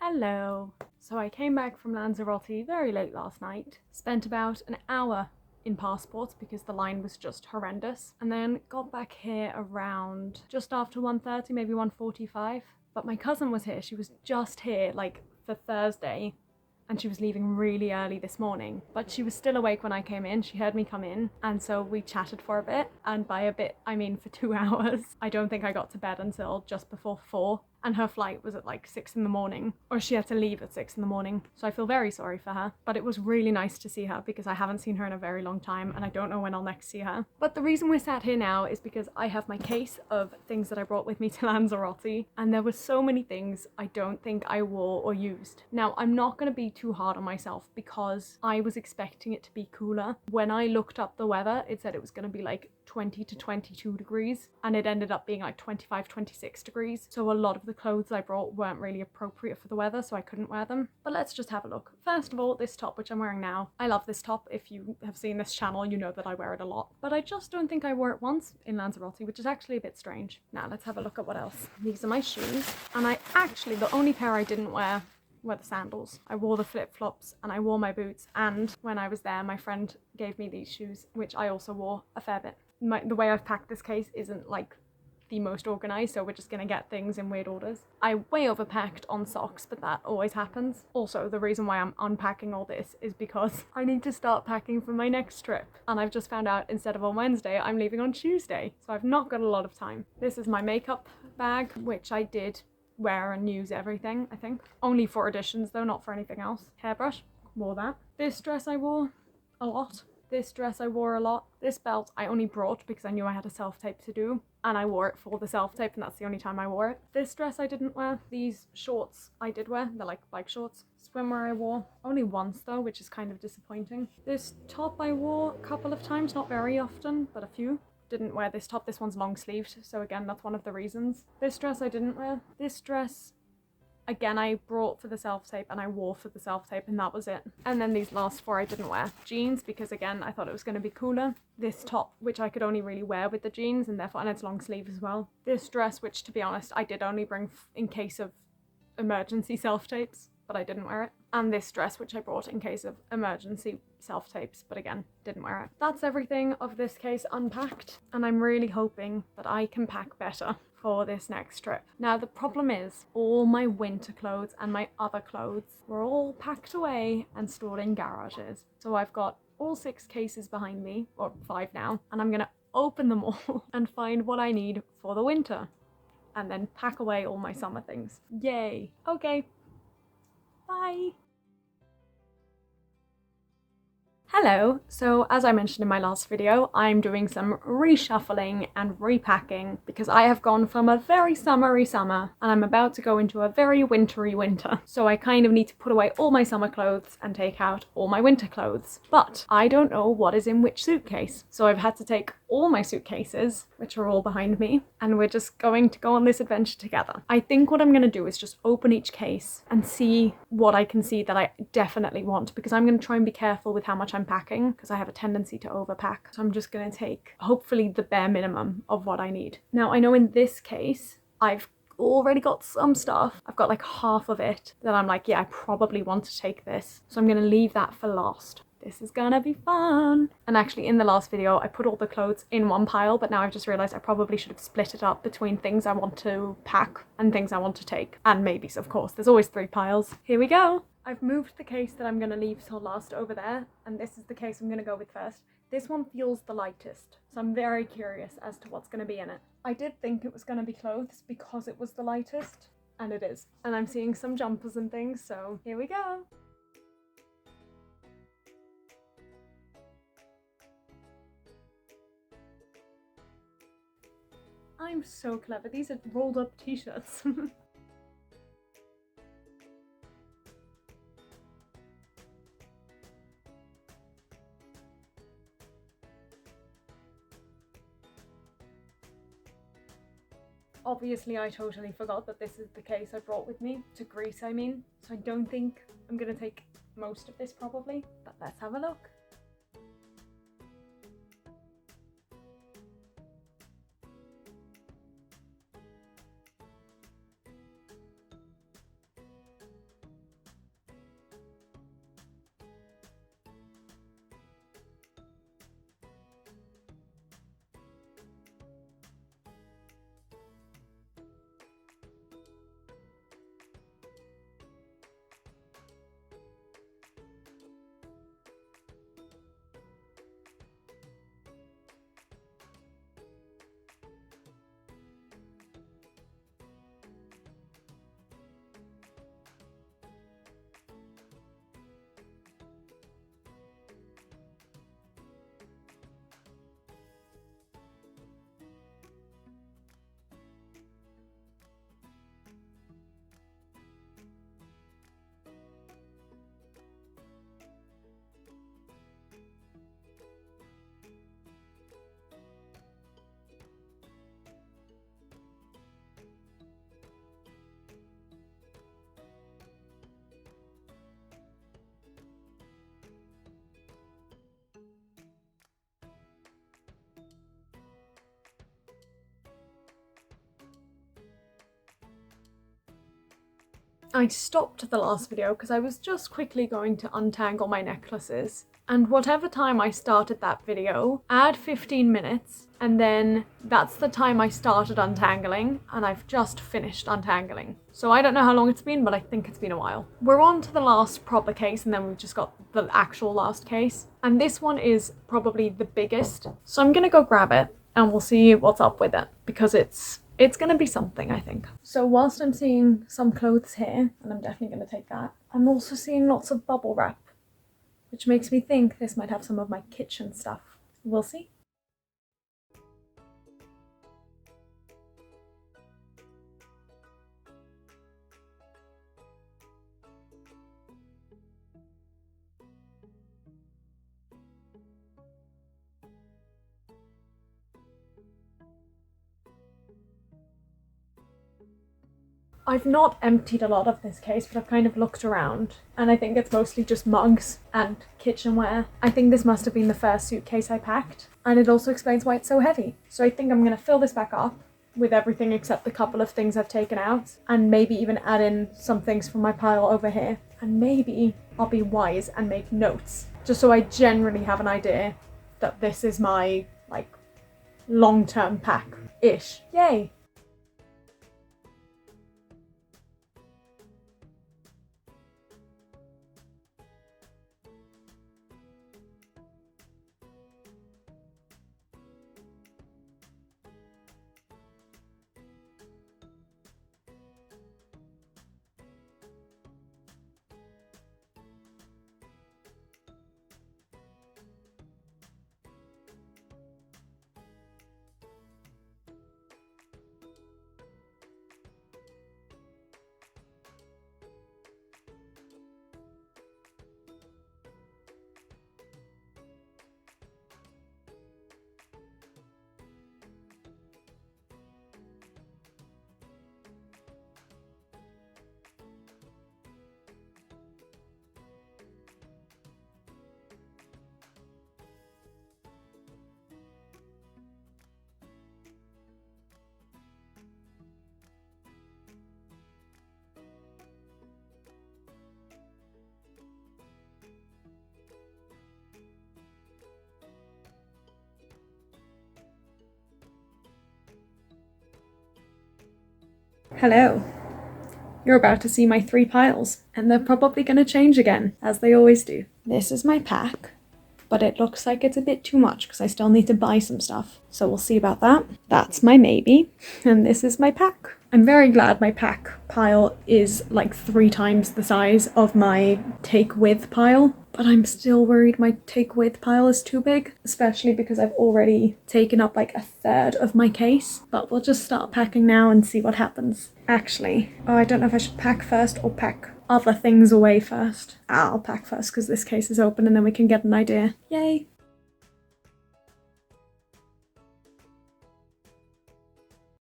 Hello. So I came back from Lanzarote very late last night, spent about an hour in passports because the line was just horrendous, and then got back here around just after 1:30, maybe 1:45. But my cousin was here. She was just here like for Thursday, and she was leaving really early this morning, but she was still awake when I came in. She heard me come in, and so we chatted for a bit, and by a bit I mean for 2 hours. I don't think I got to bed until just before 4, and her flight was at like 6 in the morning, or she had to leave at 6 in the morning, so I feel very sorry for her. But it was really nice to see her because I haven't seen her in a very long time, and I don't know when I'll next see her. But the reason we're sat here now is because I have my case of things that I brought with me to Lanzarote, and there were so many things I don't think I wore or used. Now, I'm not going to be too hard on myself because I was expecting it to be cooler. When I looked up the weather, it said it was going to be like 20 to 22 degrees, and it ended up being like 25, 26 degrees. So a lot of the clothes I brought weren't really appropriate for the weather, so I couldn't wear them. But let's just have a look. First of all, this top, which I'm wearing now. I love this top. If you have seen this channel, you know that I wear it a lot. But I just don't think I wore it once in Lanzarote, which is actually a bit strange. Now let's have a look at what else. These are my shoes. And the only pair I didn't wear were the sandals. I wore the flip-flops and I wore my boots, and when I was there my friend gave me these shoes, which I also wore a fair bit. The way I've packed this case isn't like the most organized, so we're just gonna get things in weird orders. I way overpacked on socks, but that always happens. Also, the reason why I'm unpacking all this is because I need to start packing for my next trip, and I've just found out instead of on Wednesday I'm leaving on Tuesday, so I've not got a lot of time. This is my makeup bag, which I did wear and use everything, I think. Only for auditions though, not for anything else. Hairbrush, wore that. This dress I wore a lot. This dress I wore a lot. This belt I only brought because I knew I had a self-tape to do, and I wore it for the self-tape, and that's the only time I wore it. This dress I didn't wear. These shorts I did wear. They're like bike shorts. Swimwear I wore only once though, which is kind of disappointing. This top I wore a couple of times, not very often, but a few. Didn't wear this top. This one's long sleeved, so again that's one of the reasons. This dress I didn't wear. This dress again I brought for the self-tape and I wore for the self-tape, and that was it. And then these last four I didn't wear. Jeans, because again I thought it was going to be cooler. This top, which I could only really wear with the jeans, and therefore, and it's long sleeve as well. This dress, which to be honest I did only bring in case of emergency self-tapes, but I didn't wear it. And this dress, which I brought in case of emergency self-tapes, but again, didn't wear it. That's everything of this case unpacked, and I'm really hoping that I can pack better for this next trip. Now the problem is all my winter clothes and my other clothes were all packed away and stored in garages. So I've got all 6 cases behind me, or 5 now, and I'm gonna open them all and find what I need for the winter, and then pack away all my summer things. Yay. Okay. Bye. Hello, so as I mentioned in my last video, I'm doing some reshuffling and repacking because I have gone from a very summery summer and I'm about to go into a very wintry winter. So I kind of need to put away all my summer clothes and take out all my winter clothes. But I don't know what is in which suitcase. So I've had to take all my suitcases, which are all behind me, and we're just going to go on this adventure together. I think what I'm going to do is just open each case and see what I can see that I definitely want, because I'm going to try and be careful with how much I'm packing because I have a tendency to overpack. So I'm just going to take hopefully the bare minimum of what I need. Now I know in this case I've already got some stuff. I've got like half of it that I'm like, yeah, I probably want to take this. So I'm going to leave that for last. This is gonna be fun. And actually in the last video I put all the clothes in one pile, but now I've just realized I probably should have split it up between things I want to pack and things I want to take. And maybes, of course. There's always 3 piles. Here we go. I've moved the case that I'm gonna leave till last over there, and this is the case I'm gonna go with first. This one feels the lightest, so I'm very curious as to what's gonna be in it. I did think it was gonna be clothes because it was the lightest, and it is. And I'm seeing some jumpers and things, so here we go. I'm so clever. These are rolled up t-shirts. Obviously I totally forgot that this is the case I brought with me to Greece, I mean. So I don't think I'm gonna take most of this probably, but let's have a look. I stopped the last video because I was just quickly going to untangle my necklaces. And whatever time I started that video, add 15 minutes, and then that's the time I started untangling, and I've just finished untangling. So I don't know how long it's been, but I think it's been a while. We're on to the last proper case, and then we've just got the actual last case. And this one is probably the biggest. So I'm gonna go grab it, and we'll see what's up with it, because it's gonna be something, I think. So whilst I'm seeing some clothes here, and I'm definitely gonna take that, I'm also seeing lots of bubble wrap, which makes me think this might have some of my kitchen stuff. We'll see. I've not emptied a lot of this case, but I've kind of looked around, and I think it's mostly just mugs and kitchenware. I think this must have been the first suitcase I packed, and it also explains why it's so heavy. So I think I'm gonna fill this back up with everything except the couple of things I've taken out, and maybe even add in some things from my pile over here. And maybe I'll be wise and make notes, just so I generally have an idea that this is my, like, long-term pack-ish. Yay! Hello. You're about to see my 3 piles, and they're probably going to change again, as they always do. This is my pack, but it looks like it's a bit too much because I still need to buy some stuff. So we'll see about that. That's my maybe, and this is my pack. I'm very glad my pack pile is like 3 times the size of my take with pile, but I'm still worried my take with pile is too big, especially because I've already taken up like 1/3 of my case. But we'll just start packing now and see what happens. Actually, I don't know if I should pack first or pack other things away first. I'll pack first because this case is open and then we can get an idea. Yay!